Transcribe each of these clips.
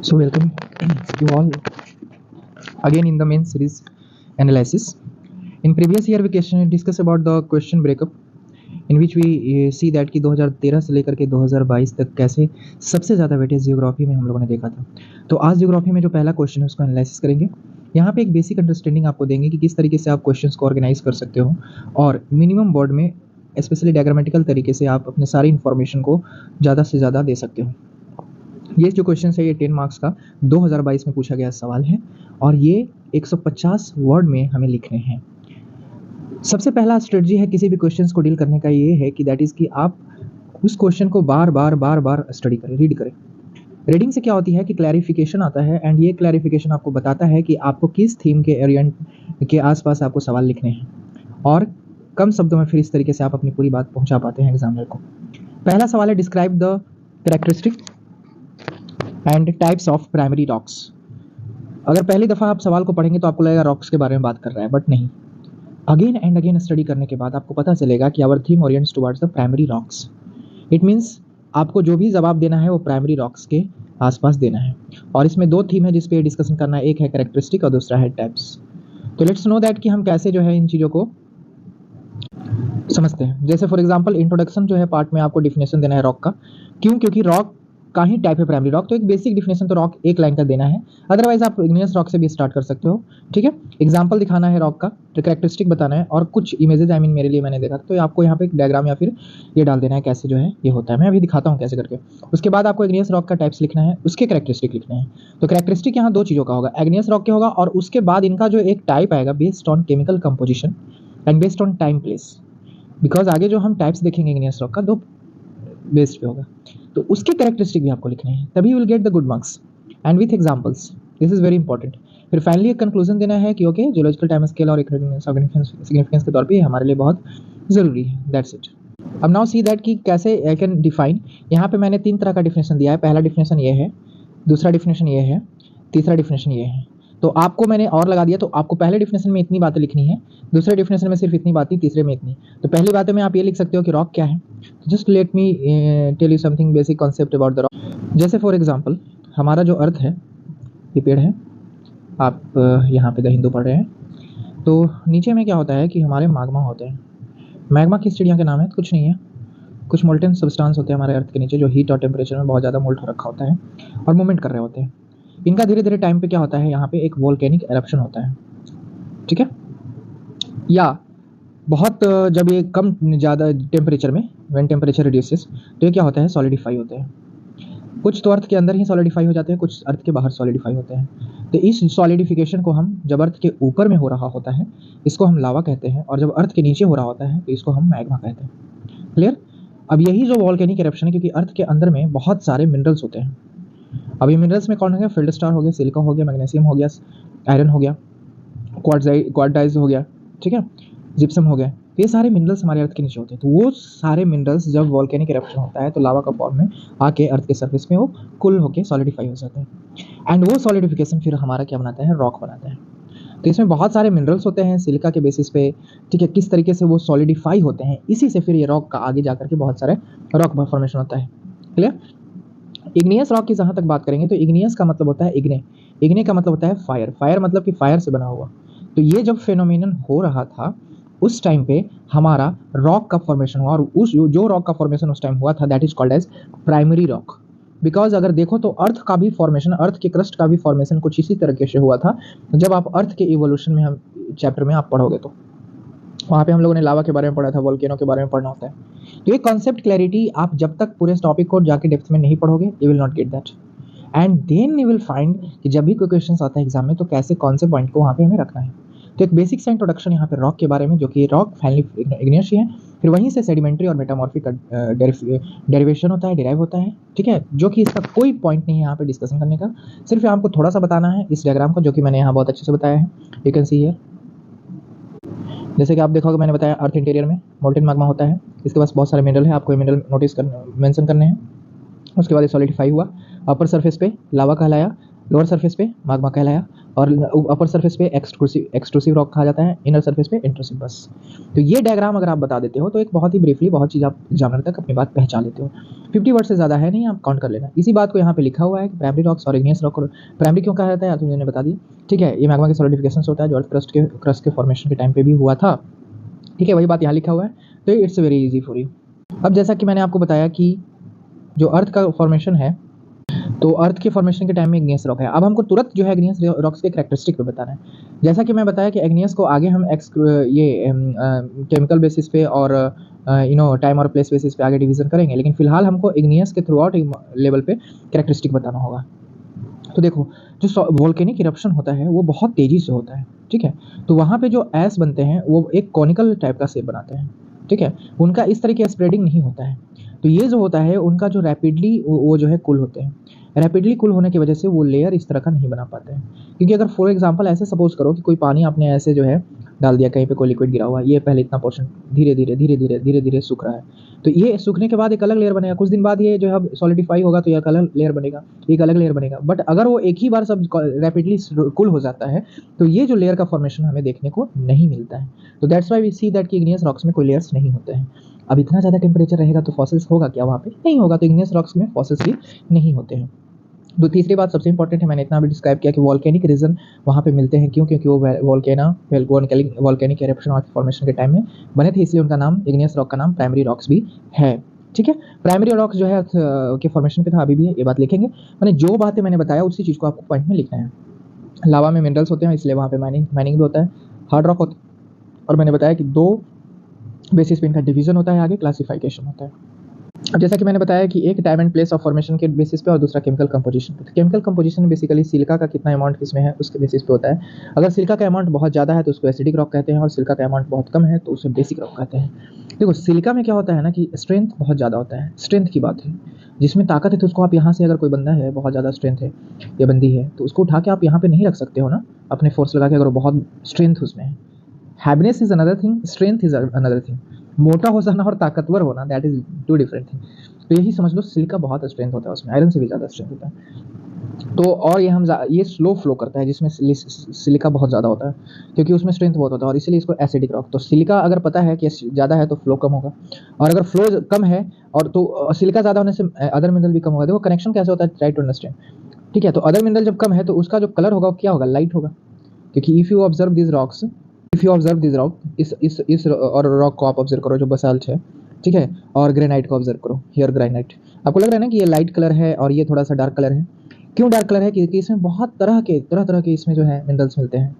So welcome you all again in the main series analysis. In previous year we discuss about the question breakup in which we see that कि 2013 से लेकर के 2022 तक कैसे सबसे ज़्यादा वेटेज जियोग्राफी में हम लोगों ने देखा था। तो आज जियोग्राफी में जो पहला क्वेश्चन है उसको एनालिसिस करेंगे। यहाँ पे एक बेसिक अंडरस्टैंडिंग आपको देंगे कि किस तरीके से आप क्वेश्चंस को ऑर्गेनाइज कर सकते हो और मिनिमम वर्ड में स्पेशली डायग्रामेटिकल तरीके से आप अपने सारी इन्फॉर्मेशन को ज़्यादा से ज़्यादा दे सकते हो। ये जो क्वेश्चन है ये 10 मार्क्स का 2022 में पूछा गया सवाल है और ये 150 वर्ड में हमें लिखने हैं। सबसे पहला स्ट्रेटजी है किसी भी क्वेश्चंस को डील करने का ये है कि दैट इज़ कि आप उस क्वेश्चन को बार बार स्टडी करें, रीड करें। रीडिंग से क्या होती है कि क्लैरिफिकेशन आता है एंड ये क्लैरिफिकेशन आपको बताता है कि आपको किस थीम के एरियंट के आसपास आपको सवाल लिखने हैं और कम शब्दों में फिर इस तरीके से आप अपनी पूरी बात पहुंचा पाते हैं एग्जामिनर को। पहला सवाल है describe the characteristic and types of primary rocks. अगर पहली दफ़ा आप सवाल को पढ़ेंगे तो आपको लगेगा रॉक्स के बारे में बात कर रहा है, बट नहीं। अगेन एंड अगेन स्टडी करने के बाद आपको पता चलेगा कि our theme orients towards the primary rocks. It means आपको जो भी जवाब देना है वो प्राइमरी रॉक्स के आसपास देना है और इसमें दो थीम है जिस पे डिस्कशन करना है, एक है कैरेक्टरिस्टिक और दूसरा है टाइप्स। तो लेट्स नो दैट कि हम कैसे जो है इन चीज़ों को समझते हैं। जैसे फॉर एग्जांपल इंट्रोडक्शन जो है पार्ट में आपको डिफिनेशन देना है रॉक का। क्यों? क्योंकि रॉक का ही टाइप है प्राइमरी रॉक, तो एक बेसिक डिफिनेशन तो रॉक एक लाइन का देना है। अदरवाइज आप इग्नियस रॉक से भी स्टार्ट कर सकते हो, ठीक है। एग्जांपल दिखाना है रॉक का, तो कैरेक्टरिस्टिक बताना है और कुछ इमेजेस मेरे लिए मैंने देखा तो आपको यहाँ पे एक डायग्राम या फिर ये डाल देना है कैसे जो है ये होता है। मैं अभी दिखाता हूँ कैसे करके। उसके बाद आपको इग्नियस रॉक का टाइप्स लिखना है, उसके कैरेक्टरिस्टिक लिखने हैं। तो कैरेक्टरिस्टिक यहाँ दो चीज़ों का होगा, इग्नियस रॉक के होगा और उसके बाद इनका जो एक टाइप आएगा based on chemical composition and based on time place. Because आगे जो हम टाइप्स देखेंगे इग्नियस रॉक का दो बेस्ड पे होगा, तो उसके कैरेक्टरिस्टिक भी आपको लिखने हैं, तभी will get the good marks and with examples. This is very important. फिर फाइनली एक कंक्लूजन देना है कि ओके जियोलॉजिकल टाइम स्केल और सिग्निफिकेंस के तौर पे हमारे लिए बहुत ज़रूरी है। That's it. अब नाउ सी दैट कि कैसे आई कैन डिफाइन। यहाँ पे मैंने 3 तरह का डिफिनेशन दिया है। पहला डिफिनेशन ये है, दूसरा डिफिनेशन ये है, तीसरा डिफिनेशन ये है। तो आपको मैंने और लगा दिया, तो आपको पहले डिफिनेशन में इतनी बातें लिखनी है, दूसरे डिफिनेशन में सिर्फ इतनी बात थी, तीसरे में इतनी। तो पहली बातें में आप ये लिख सकते हो कि रॉक क्या है। Just let me tell you something basic concept about the rock. जैसे फॉर एग्जांपल हमारा जो अर्थ है ये पेड़ है, आप यहाँ पे द हिंदू पढ़ रहे हैं, तो नीचे में क्या होता है कि हमारे मैग्मा होते हैं। मैग्मा किस चिड़िया के नाम है? कुछ नहीं है, कुछ मोल्टेन सब्सटेंस होते हैं हमारे अर्थ के नीचे जो हीट और टेम्परेचर में बहुत ज़्यादा मोल्ट हो रखा होता है और मूवमेंट कर रहे होते हैं। इनका धीरे धीरे टाइम पे क्या होता है, यहाँ पे एक वोल्केनिक एरप्शन होता है, ठीक है। या बहुत जब ये कम ज़्यादा टेम्परेचर में व्हेन टेम्परेचर रिड्यूसेस तो ये क्या होता है, सॉलिडिफाई होते हैं। कुछ तो अर्थ के अंदर ही सॉलिडिफाई हो जाते हैं, कुछ अर्थ के बाहर सॉलिडिफाई होते हैं। तो इस सॉलिडिफिकेशन को हम जब अर्थ के ऊपर में हो रहा होता है इसको हम लावा कहते हैं और जब अर्थ के नीचे हो रहा होता है तो इसको हम मैग्मा कहते हैं। क्लियर? अब यही जो वोल्केनिक एरप्शन है, क्योंकि अर्थ के अंदर में बहुत सारे मिनरल्स होते हैं। अब ये मिनरल्स में कौन हो गया, फील्ड स्टार हो गया, सिलिका हो गया, मैग्नीशियम हो गया, आयरन हो गया, क्वार्ट्जाइट हो गया, ठीक है, जिप्सम हो गया। ये सारे मिनरल्स हमारे अर्थ के नीचे होते हैं। तो वो सारे मिनरल्स जब वोल्केनिक एरप्शन होता है तो लावा का फॉर्म में आके अर्थ के सरफेस में वो कुल होके सॉलिडिफाई हो जाते हैं एंड वो सॉलिडिफिकेशन फिर हमारा क्या बनाता है, रॉक बनाता है। तो इसमें बहुत सारे मिनरल्स होते हैं सिलिका के बेसिस पे, ठीक है, किस तरीके से वो सॉलिडिफाई होते हैं, इसी से फिर ये रॉक का आगे जाकर के बहुत सारे रॉक फॉर्मेशन होता है। क्लियर? इग्नियस रॉक की जहाँ तक बात करेंगे तो इग्नियस का मतलब होता है इग्ने, इग्ने का मतलब होता है फायर, फायर मतलब कि फायर से बना हुआ। तो ये जब फेनोमेनन हो रहा था उस टाइम पे हमारा रॉक का फॉर्मेशन हुआ और उस जो रॉक का फॉर्मेशन उस टाइम हुआ था that is called as primary rock. Because अगर देखो तो अर्थ का भी फॉर्मेशन, अर्थ के क्रस्ट का भी फॉर्मेशन कुछ इसी तरीके से हुआ था। जब आप अर्थ के इवोल्यूशन में हम चैप्टर में आप पढ़ोगे तो वहाँ पे हम लोगों ने लावा के बारे में पढ़ा था, वोल्केनो के बारे में पढ़ना होता है। तो ये कॉन्सेप्ट क्लैरिटी आप जब तक पूरे टॉपिक को जाके डेप्थ में नहीं पढ़ोगे you will not get that and then you will find कि जब भी कोई क्वेश्चन आता है एग्जाम में तो कैसे कौन से पॉइंट को वहाँ पे हमें रखना है। तो एक बेसिक सा इंट्रोडक्शन यहाँ पे रॉक के बारे में, जो कि रॉक फाइनली इग्नियस है, फिर वहीं से सेडिमेंट्री और मेटामॉर्फिक डेरिवेशन होता है, डिराइव होता है, ठीक है, जो कि इसका कोई पॉइंट नहीं है यहाँ पे डिस्कशन करने का। सिर्फ आपको थोड़ा सा बताना है इस डायग्राम को, जो कि मैंने यहाँ बहुत अच्छे से बताया है। यू कैन सी हियर, जैसे कि आप देखोगे मैंने बताया अर्थ इंटीरियर में मोल्टेन मैग्मा होता है, इसके पास बहुत सारे मिनरल है, आपको ये मिनरल नोटिस करने मेंशन करने हैं। उसके बाद ये सॉलिडिफाई हुआ, अपर सरफेस पे लावा कहलाया, लोअर सरफेस पे मैग्मा कहलाया और अपर सरफेस पे एक्सट्रूसिव रॉक कहा जाता है, इनर सरफेस पे इंट्रूसिव। बस तो ये डायग्राम अगर आप बता देते हो तो एक बहुत ही ब्रीफली बहुत चीज़ आप एग्जामिनर तक अपनी बात पहचान लेते हो। 50 वर्ड से ज़्यादा है नहीं, आप काउंट कर लेना। इसी बात को यहाँ पे लिखा हुआ है कि प्राइमरी रॉक्स और इग्नियस रॉक। प्राइमरी क्यों कहा जाता है, मैंने बता दिया, ठीक है। ये मैग्मा के सॉलिडिफिकेशन होता है जो अर्थ क्रस्ट के फॉर्मेशन के टाइम पे भी हुआ था, ठीक है, वही बात यहाँ लिखा हुआ है। तो it's very easy for you. अब जैसा कि मैंने आपको बताया कि जो अर्थ का फॉर्मेशन है, तो अर्थ के फॉर्मेशन के टाइम में इग्नियस रॉक है। अब हमको तुरंत जो है इग्नियस रॉक्स के कैरेक्टरिस्टिक पे बताना है। जैसा कि मैं बताया कि इग्नियस को आगे हम केमिकल बेसिस पे और टाइम और प्लेस बेसिस पे आगे डिवीजन करेंगे, लेकिन फिलहाल हमको इग्नियस के थ्रू आउट लेवल पे कैरेक्टरिस्टिक बताना होगा। तो देखो, जो वोल्केनिक इरप्शन होता है वो बहुत तेज़ी से होता है, ठीक है। तो वहाँ पे जो ऐश बनते हैं वो एक कॉनिकल टाइप का शेप बनाते हैं, ठीक है। उनका इस तरह की स्प्रेडिंग नहीं होता है। तो ये जो होता है उनका जो रैपिडली वो जो है कूल होते हैं। रैपिडली कूल होने की वजह से वो लेयर इस तरह का नहीं बना पाते हैं। क्योंकि अगर फॉर एग्जांपल ऐसे सपोज करो कि कोई पानी आपने ऐसे जो है डाल दिया, कहीं पे कोई लिक्विड गिरा हुआ है, ये पहले इतना पोर्शन धीरे धीरे धीरे धीरे धीरे धीरे सूख रहा है, तो ये सूखने के बाद एक अलग लेयर बनेगा। कुछ दिन बाद ये जो है सॉलिडिफाई होगा तो एक अलग लेयर बनेगा, एक अलग लेयर बनेगा। बट अगर वो एक ही बार सब रैपिडली कूल हो जाता है तो ये जो लेयर का फॉर्मेशन हमें देखने को नहीं मिलता है। तो that's why we see that कि इग्नियस रॉक्स में कोई लेयर्स नहीं होते हैं। अब इतना ज़्यादा टेम्परेचर रहेगा तो फॉसिल्स होगा क्या वहाँ पे? नहीं होगा। तो इग्नियस रॉक्स में फॉसिल्स भी नहीं होते हैं। तो तीसरी बात सबसे इंपॉर्टेंट है, मैंने इतना भी डिस्क्राइब किया कि वॉल्केनिक रीजन वहाँ पे मिलते हैं। क्यों? क्योंकि वो वॉल्केनिक एरप्शन और फॉर्मेशन के टाइम में बने थे, इसलिए उनका नाम इग्नियस रॉक का नाम प्राइमरी रॉक्स भी है, ठीक है। प्राइमरी रॉक्स जो है के फॉर्मेशन पे था, अभी भी है, ये बात लिखेंगे। मैंने जो बातें मैंने बताया उसी चीज़ को आपको पॉइंट में लिखना है। लावा में मिनरल्स होते हैं, इसलिए वहाँ पे माइनिंग भी होता है। हार्ड रॉक होता है, और मैंने बताया कि 2 बेसिस पे इनका डिवीजन होता है, आगे क्लासिफिकेशन होता है। अब जैसा कि मैंने बताया कि एक time and place of formation के बेसिस पे और दूसरा केमिकल कंपोजिशन पे। केमिकल कंपोजिशन बेसिकली सिलिका का कितना अमाउंट किसमें है उसके बेसिस पे होता है। अगर सिलिका का अमाउंट बहुत ज़्यादा है तो उसको एसिडिक रॉक कहते हैं, और सिलिका का अमाउंट बहुत कम है तो उसे बेसिक रॉक कहते हैं। देखो, सिलिका में क्या होता है ना कि स्ट्रेंथ बहुत ज़्यादा होता है, स्ट्रेंथ की बात है। जिसमें ताकत है तो उसको आप यहाँ से, अगर कोई बंदा है बहुत ज़्यादा स्ट्रेंथ है या बंदी है, तो उसको उठा के आप यहाँ पे नहीं रख सकते हो ना अपने फोर्स लगा के, अगर बहुत स्ट्रेंथ उसमें है। Heaviness is another thing, strength is another thing. मोटा हो जाना और ताकतवर होना, दैट इज 2 डिफरेंट थिंग। तो यही समझ लो, सिलिका बहुत स्ट्रेंथ होता है उसमें, आयरन से भी ज़्यादा स्ट्रेंथ होता है। तो और ये स्लो फ्लो करता है, जिसमें सिलिका बहुत ज़्यादा होता है, क्योंकि उसमें स्ट्रेंथ बहुत होता है, और इसीलिए इसको एसिडिक रॉक। तो सिलिका अगर पता है कि ज़्यादा है तो फ्लो कम होगा, और अगर फ्लो कम है और तो सिलिका ज़्यादा होने से अदर मिनरल भी कम होगा। देखो कनेक्शन कैसे होता है, ट्राई टू अंडरस्टैंड, ठीक है। तो अदर मिनरल जब कम है तो उसका जो कलर होगा वो क्या होगा, लाइट होगा। क्योंकि if you observe this rock, इस और रॉक को आप ऑब्जर्व करो जो बसाल्ट है, ठीक है, और ग्रेनाइट को ऑब्जर्व करो, हियर ग्रेनाइट। आपको लग रहा है ना कि ये लाइट कलर है और ये थोड़ा सा डार्क कलर है। क्यों डार्क कलर है? क्योंकि इसमें बहुत तरह के इसमें जो है मिनरल्स मिलते हैं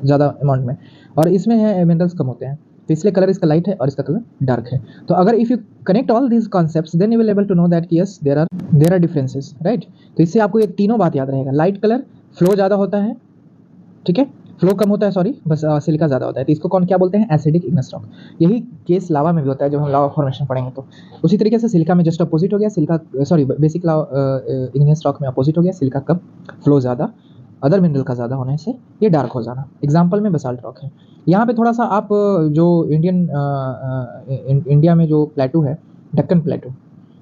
ज़्यादा अमाउंट में, और इसमें है मिनरल्स कम होते हैं, तो इसलिए कलर इसका लाइट है और इसका कलर डार्क है। तो अगर if you connect all these concepts then you will able to know that yes there are differences, right. तो इससे आपको ये तीनों बात याद रहेगा। लाइट कलर, फ्लो ज़्यादा होता है, ठीक है, फ्लो कम होता है, सॉरी, बस सिलिका ज़्यादा होता है। तो इसको कौन क्या बोलते हैं? Acidic igneous rock. यही केस लावा में भी होता है जब हम लावा फॉर्मेशन पढ़ेंगे। तो उसी तरीके से सिलिका में जस्ट अपोजिट हो गया, बेसिक इग्नियस रॉक में अपोजिट हो गया, सिलिका कम, फ्लो ज़्यादा, अदर मिनरल का ज़्यादा होने से ये डार्क हो जाना। एग्जाम्पल में बसाल्ट रॉक है। यहाँ पे थोड़ा सा आप जो इंडिया में जो प्लेटू है, डेक्कन प्लेटू,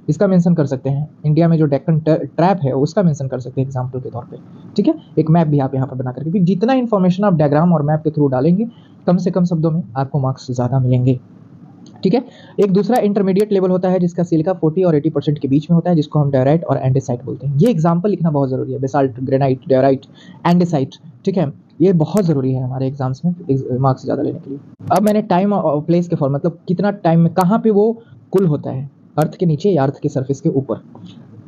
इसका मेंशन कर सकते हैं। इंडिया में जो डेक्कन ट्रैप है उसका मेंशन कर सकते हैं एग्जाम्पल के तौर पे, ठीक है। एक मैप भी आप यहाँ पर बना करके, क्योंकि जितना इन्फॉर्मेशन आप डायग्राम और मैप के थ्रू डालेंगे, कम से कम शब्दों में आपको मार्क्स ज़्यादा मिलेंगे, ठीक है। एक दूसरा इंटरमीडिएट लेवल होता है जिसका सिलिका 40 और 80% के बीच में होता है, जिसको हम डायराइट और एंडेसाइट बोलते हैं। ये एग्जाम्पल लिखना बहुत ज़रूरी है, बेसाल्ट, ग्रेनाइट, डायराइट, एंडेसाइट, ठीक है। ये बहुत ज़रूरी है हमारे एग्जाम्स में मार्क्स ज़्यादा लेने के लिए। अब मैंने टाइम और प्लेस के फॉर्म, मतलब कितना टाइम में कहाँ पे वो कूल होता है, अर्थ के नीचे या अर्थ के सरफेस के ऊपर,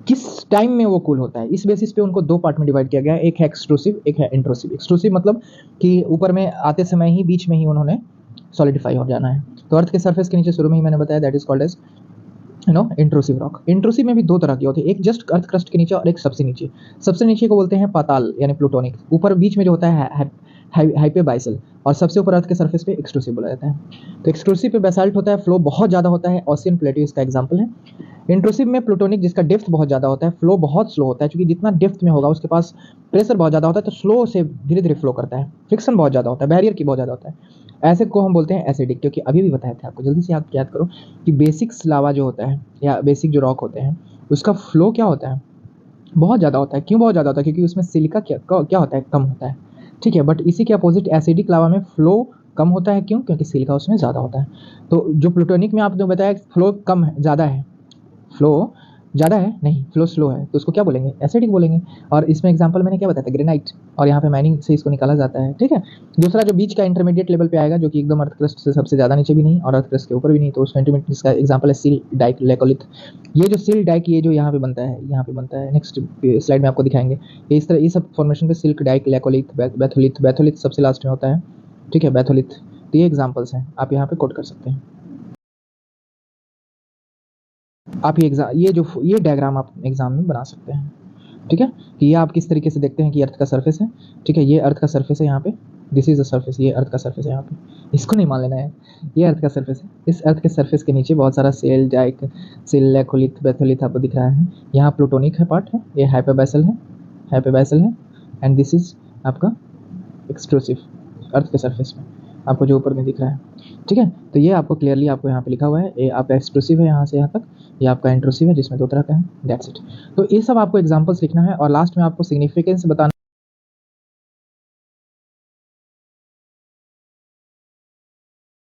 किस टाइम में वो कूल होता है, इस बेसिस पे उनको 2 पार्ट में डिवाइड किया गया है। एक है एक्सट्रूसिव, एक है इंट्रूसिव। एक्सट्रूसिव मतलब कि ऊपर में आते समय ही, बीच में ही उन्होंने सॉलिडिफाई हो जाना है। तो अर्थ के सरफेस के नीचे शुरू में ही मैंने बताया, that is called as intrusive rock. Intrusive में भी 2 तरह की होती है, एक जस्ट अर्थ क्रस्ट के नीचे और एक सबसे नीचे। सबसे नीचे को बोलते हैं पाताल यानी प्लूटोनिक, ऊपर बीच में जो होता है हाइपेबाइसल, और सबसे ऊपर अर्थ के सरफेस पे एक्सट्रूसिव बोला जाता है। तो एक्सट्रूसिव पे बेसाल्ट होता है, फ्लो बहुत ज़्यादा होता है, ओशियन प्लेटू इसका एग्जाम्पल है। इंट्रूसिव में प्लूटोनिक, जिसका डेप्थ बहुत ज़्यादा होता है, फ्लो बहुत स्लो होता है, क्योंकि जितना डेप्थ में होगा उसके पास प्रेशर बहुत ज़्यादा होता है, तो स्लो से धीरे धीरे फ्लो करता है, फ्रिक्शन बहुत ज़्यादा होता है, बैरियर की बहुत ज़्यादा होता है। ऐसे को हम बोलते हैं एसिडिक, क्योंकि अभी भी बताए थे आपको, जल्दी से आप याद करो कि बेसिक लावा जो होता है या बेसिक जो रॉक होते हैं उसका फ्लो क्या होता है, बहुत ज़्यादा होता है। क्यों बहुत ज़्यादा होता है? क्योंकि उसमें सिलिका क्या होता है, कम होता है। ठीक है। बट इसी के अपोजिट एसिडिक लावा में फ्लो कम होता है, क्यों? क्योंकि सिलिका उसमें ज़्यादा होता है। तो जो प्लूटोनिक में आपने बताया फ्लो कम है, ज़्यादा है, फ्लो ज़्यादा है, नहीं, फ्लो स्लो है, तो उसको क्या बोलेंगे? एसिडिक बोलेंगे। और इसमें एग्जांपल मैंने क्या बताया था? ग्रेनाइट, और यहाँ पे माइनिंग से इसको निकाला जाता है, ठीक है। दूसरा जो बीच का इंटरमीडिएट लेवल पे आएगा, जो कि एकदम अर्थ क्रस्ट से सबसे ज़्यादा नीचे भी नहीं और अर्थ क्रस्ट के ऊपर भी नहीं, तो उसका इंटरमीडिएट का एग्जाम्पल है सिल डाइक लेकोलिथ। ये जो सिल डाइक, ये जो यहाँ पे बनता है, यहाँ पे बनता है, नेक्स्ट स्लाइड में आपको दिखाएंगे। इस तरह ये सब फॉर्मेशन पे sill dyke, laccolith, batholith, batholith सबसे लास्ट में होता है, ठीक है, बैथोलिथ। तो ये एग्जाम्पल्स हैं, आप यहाँ पे कोट कर सकते हैं। आप ये डायग्राम आप एग्जाम में बना सकते हैं, ठीक है। कि ये आप किस तरीके से देखते हैं कि अर्थ का सरफेस है, ठीक है, ये अर्थ का सरफेस है यहाँ पे, दिस इज द सरफेस, ये अर्थ का सरफेस है यहाँ पे, इसको नहीं मान लेना है, ये अर्थ का सरफेस है। इस अर्थ के सरफेस के नीचे बहुत सारा सेल डाइक, सिल लेकोलिथ, बैथोलिथ आपको दिख रहा है। यहाँ प्लूटोनिक है पार्ट है, ये हाइपोबैसल है, हाइपोबैसल है, एंड दिस इज आपका एक्सट्रूसिव अर्थ के सरफेस में आपको जो ऊपर में दिख रहा है, ठीक है। तो ये आपको क्लियरली आपको यहाँ पे लिखा हुआ है, ये आपका एक्सट्रूसिव है यहाँ से यहाँ तक, ये आपका इंट्रूसिव है जिसमें दो तरह का है, दैट्स इट। तो ये सब आपको एग्जांपल्स लिखना है और लास्ट में आपको सिग्निफिकेंस बताना